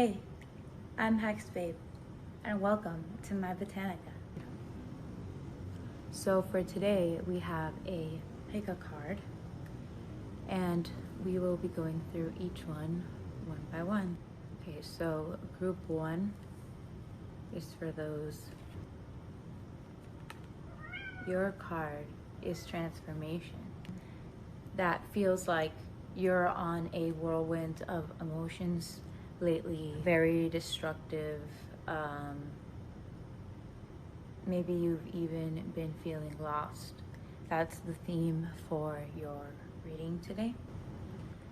Hey, I'm Hex Babe, and welcome to my Botanica. So for today, we have a pick a card, and we will be going through each one by one. Okay, so group one is for those. Your card is transformation. That feels like you're on a whirlwind of emotions lately, very destructive. Maybe you've even been feeling lost. That's the theme for your reading today.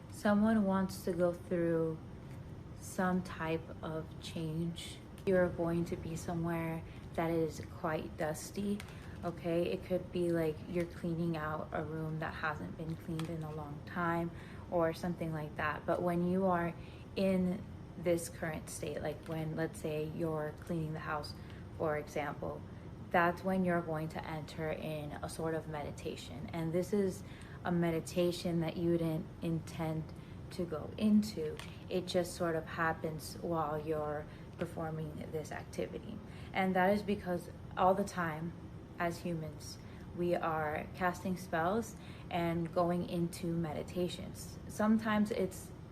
Someone wants to go through some type of change. You're going to be somewhere that is quite dusty. Okay, it could be like you're cleaning out a room that hasn't been cleaned in a long time or something like that. But when you are in this current state, like when, let's say, you're cleaning the house, for example, that's when you're going to enter in a sort of meditation. And this is a meditation that you didn't intend to go into. It just sort of happens while you're performing this activity. And that is because all the time, as humans, we are casting spells and going into meditations. Sometimes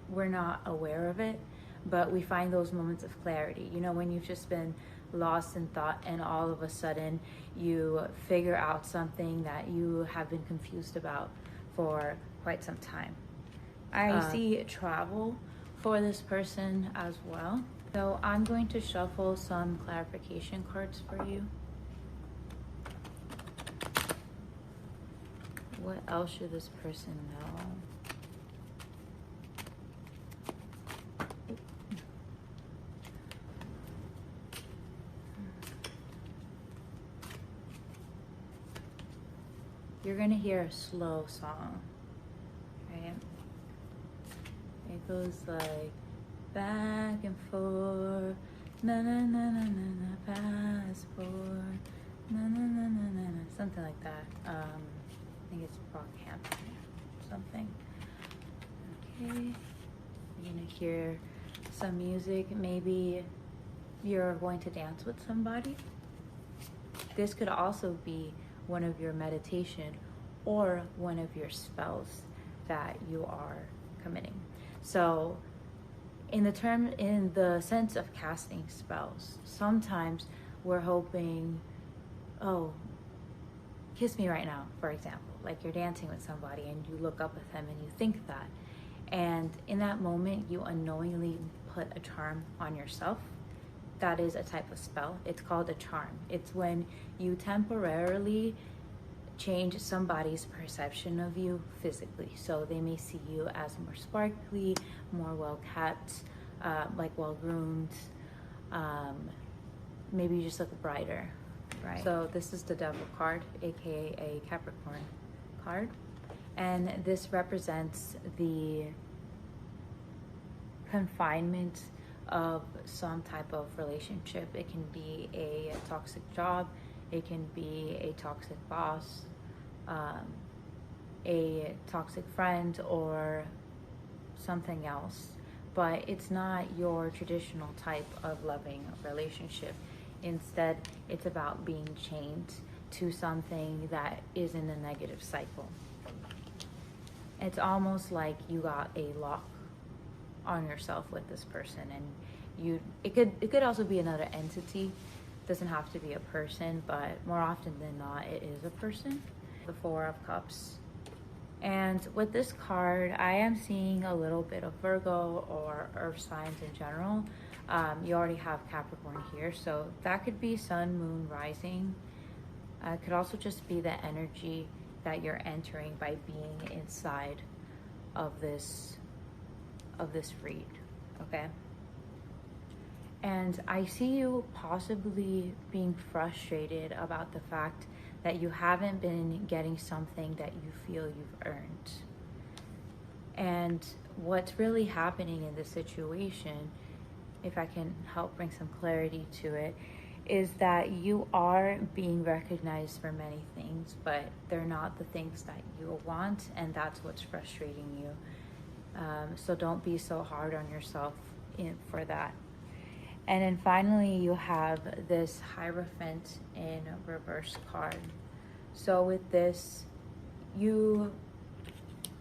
we're not aware of it, but we find those moments of clarity. You know, when you've just been lost in thought and all of a sudden you figure out something that you have been confused about for quite some time. I see travel for this person as well. So I'm going to shuffle some clarification cards for you. What else should this person know? You're gonna hear a slow song, right? It goes like back and forth, na na na na na na, passport, na na na na na na, something like that. I think it's Brockhampton or something. Okay, you're gonna hear some music. Maybe you're going to dance with somebody. This could also be one of your meditation or one of your spells that you are committing. So in the sense of casting spells, sometimes we're hoping, oh, kiss me right now, for example. Like you're dancing with somebody and you look up at them and you think that. And in that moment, you unknowingly put a charm on yourself. That is a type of spell. It's called a charm. It's when you temporarily change somebody's perception of you physically. So they may see you as more sparkly, more well-kept, like well-groomed. Maybe you just look brighter, right? So this is the Devil card, aka a Capricorn card. And this represents the confinement of some type of relationship. It can be a toxic job, it can be a toxic boss, a toxic friend, or something else. But it's not your traditional type of loving relationship. Instead, it's about being chained to something that is in a negative cycle. It's almost like you got a lock on yourself with this person, and it could also be another entity. It doesn't have to be a person, but more often than not it is a person. The Four of Cups. And with this card, I am seeing a little bit of Virgo or earth signs in general. You already have Capricorn here, so that could be sun, moon, rising. It could also just be the energy that you're entering by being inside of this read, okay? And I see you possibly being frustrated about the fact that you haven't been getting something that you feel you've earned. And what's really happening in this situation, if I can help bring some clarity to it, is that you are being recognized for many things, but they're not the things that you want, and that's what's frustrating you. So don't be so hard on yourself for that. And then finally, you have this Hierophant in reverse card. So with this, you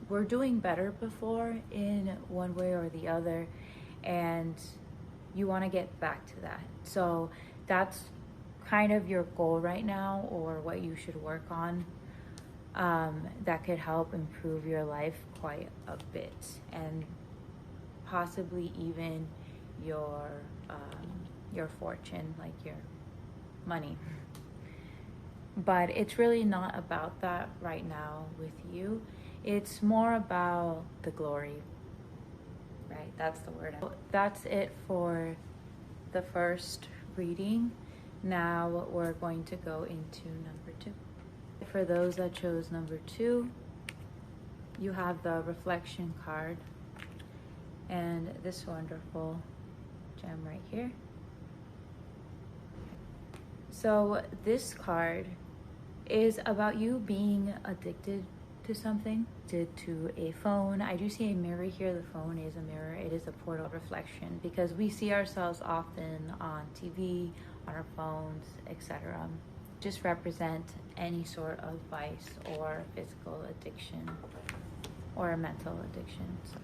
were doing better before in one way or the other, and you want to get back to that. So that's kind of your goal right now, or what you should work on. That could help improve your life quite a bit, and possibly even your fortune, like your money. But it's really not about that right now with you. It's more about the glory, right? That's the word. That's it for the first reading. Now we're going to go into number 2. For those that chose number 2, you have the reflection card and this wonderful gem right here. So this card is about you being addicted to something, to a phone. I do see a mirror here. The phone is a mirror. It is a portal reflection, because we see ourselves often on TV, on our phones, etc. Just represent any sort of vice or physical addiction or a mental addiction. So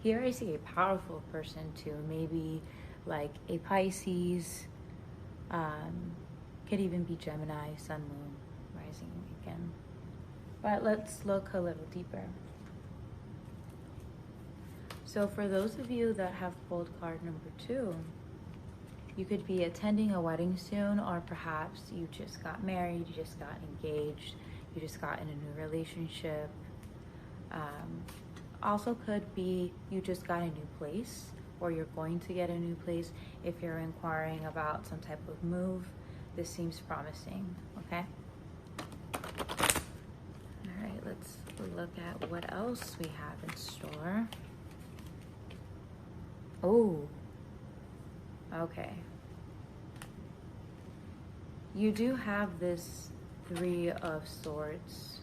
here I see a powerful person too, maybe like a Pisces, could even be Gemini, Sun, Moon, Rising again. But let's look a little deeper. So for those of you that have pulled card number 2, you could be attending a wedding soon, or perhaps you just got married, you just got engaged, you just got in a new relationship. Also could be you just got a new place, or you're going to get a new place. If you're inquiring about some type of move, this seems promising, okay? All right, let's look at what else we have in store. Oh, okay. You do have this 3 of Swords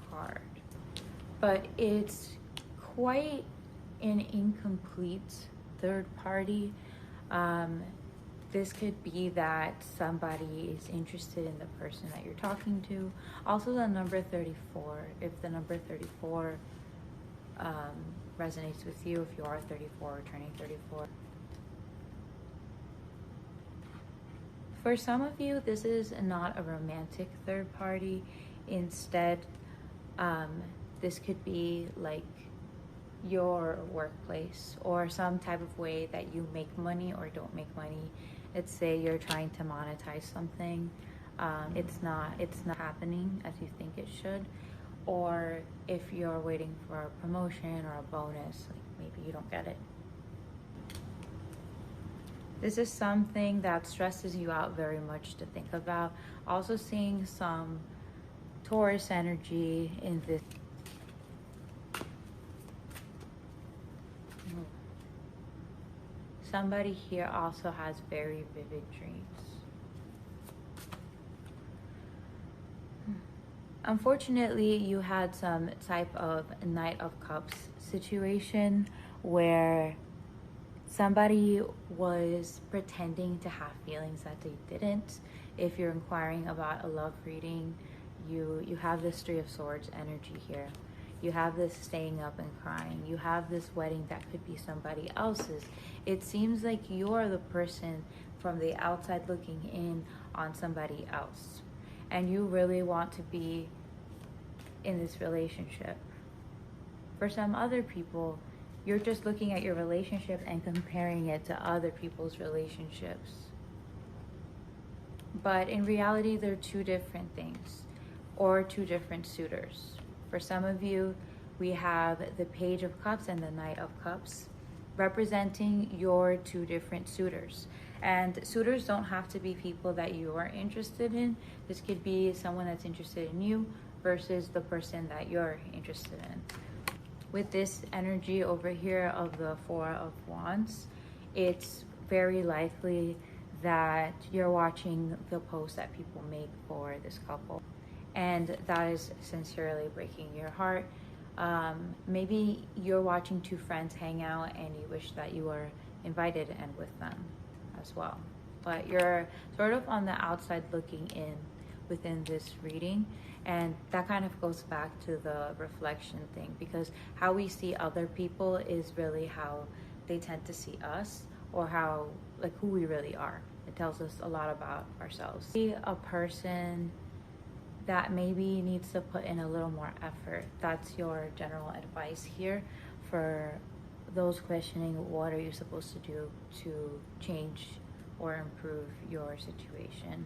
card, but it's quite an incomplete third party. This could be that somebody is interested in the person that you're talking to. Also the number 34, if the number 34 resonates with you, if you are 34 or turning 34. For some of you, this is not a romantic third party. Instead, this could be like your workplace, or some type of way that you make money or don't make money. Let's say you're trying to monetize something. It's not happening as you think it should. Or if you're waiting for a promotion or a bonus, like maybe you don't get it. This is something that stresses you out very much to think about. Also seeing some Taurus energy in this. Somebody here also has very vivid dreams. Unfortunately, you had some type of Knight of Cups situation where somebody was pretending to have feelings that they didn't. If you're inquiring about a love reading, you have this 3 of Swords energy here. You have this staying up and crying. You have this wedding that could be somebody else's. It seems like you're the person from the outside looking in on somebody else, and you really want to be in this relationship. For some other people, you're just looking at your relationship and comparing it to other people's relationships. But in reality, they're 2 different things, or 2 different suitors. For some of you, we have the Page of Cups and the Knight of Cups, representing your 2 different suitors. And suitors don't have to be people that you are interested in. This could be someone that's interested in you versus the person that you're interested in. With this energy over here of the 4 of Wands, it's very likely that you're watching the posts that people make for this couple, and that is sincerely breaking your heart. Maybe you're watching 2 friends hang out and you wish that you were invited in with them as well. But you're sort of on the outside looking in within this reading, and that kind of goes back to the reflection thing, because how we see other people is really how they tend to see us, or how, like, who we really are. It tells us a lot about ourselves. See a person that maybe needs to put in a little more effort. That's your general advice here for those questioning what are you supposed to do to change or improve your situation.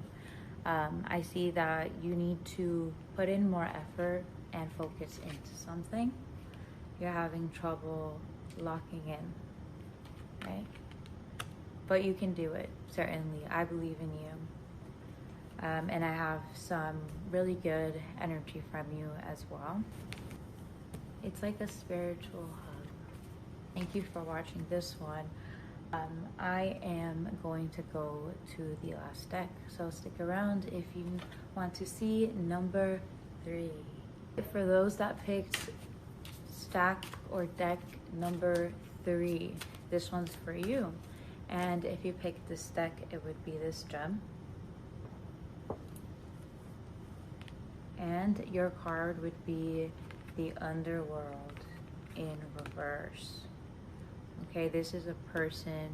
I see that you need to put in more effort and focus into something. You're having trouble locking in, right? But you can do it, certainly. I believe in you. And I have some really good energy from you as well. It's like a spiritual hug. Thank you for watching this one. I am going to go to the last deck, so stick around if you want to see number 3. For those that picked stack or deck number 3, this one's for you. And if you picked this deck, it would be this gem. And your card would be the Underworld in reverse. Okay, this is a person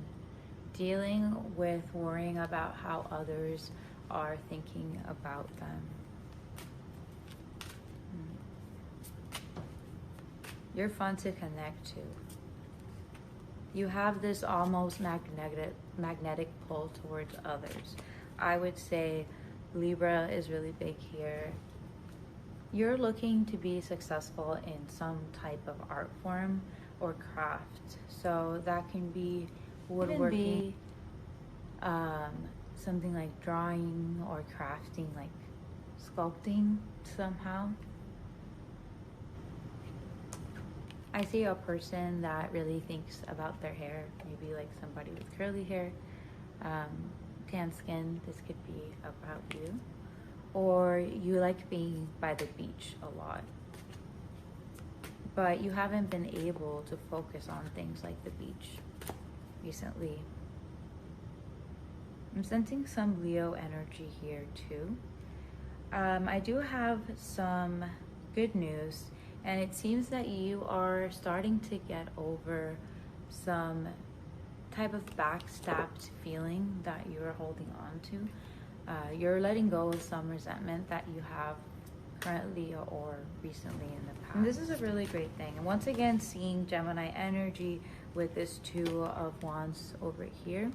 dealing with worrying about how others are thinking about them. You're fun to connect to. You have this almost magnetic pull towards others. I would say Libra is really big here. You're looking to be successful in some type of art form or craft. So that can be woodworking, something like drawing or crafting, like sculpting somehow. I see a person that really thinks about their hair, maybe like somebody with curly hair, tan skin. This could be about you. Or you like being by the beach a lot, but you haven't been able to focus on things like the beach recently. I'm sensing some Leo energy here too. I do have some good news, and it seems that you are starting to get over some type of backstabbed feeling that you are holding on to. You're letting go of some resentment that you have currently or recently in the past. And this is a really great thing. And once again, seeing Gemini energy with this 2 of Wands over here.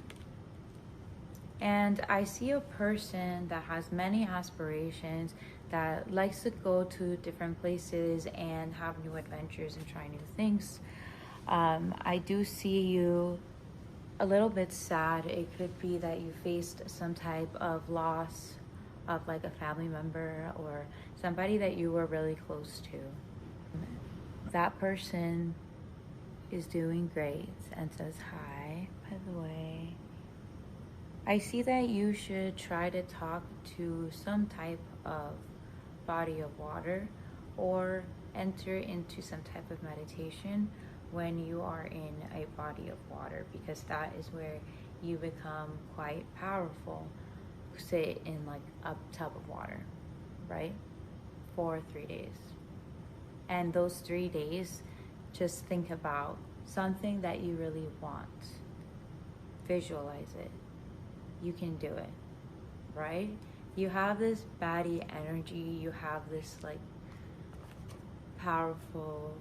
And I see a person that has many aspirations, that likes to go to different places and have new adventures and try new things. I do see you a little bit sad. It could be that you faced some type of loss of like a family member or somebody that you were really close to. That person is doing great and says hi, by the way. I see that you should try to talk to some type of body of water or enter into some type of meditation when you are in a body of water, because that is where you become quite powerful. Sit in like a tub of water, right? For 3 days. And those 3 days, just think about something that you really want. Visualize it. You can do it, right? You have this baddie energy. You have this like powerful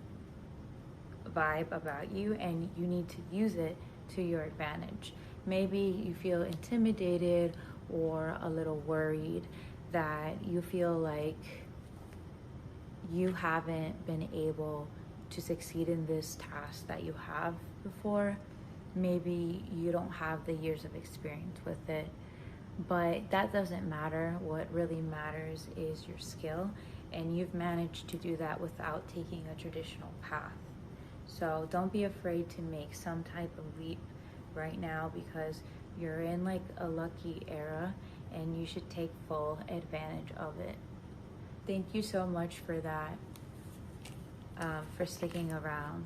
vibe about you, and you need to use it to your advantage. Maybe you feel intimidated or a little worried that you feel like you haven't been able to succeed in this task that you have before. Maybe you don't have the years of experience with it, but that doesn't matter. What really matters is your skill, and you've managed to do that without taking a traditional path. So don't be afraid to make some type of leap right now, because you're in like a lucky era and you should take full advantage of it. Thank you so much for that, for sticking around.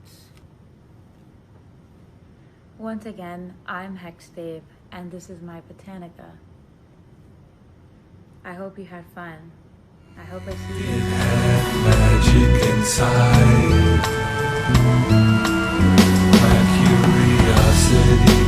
Once again, I'm Hexdave, and this is my Botanica. I hope you had fun. I hope I see you. It had magic inside. My curiosity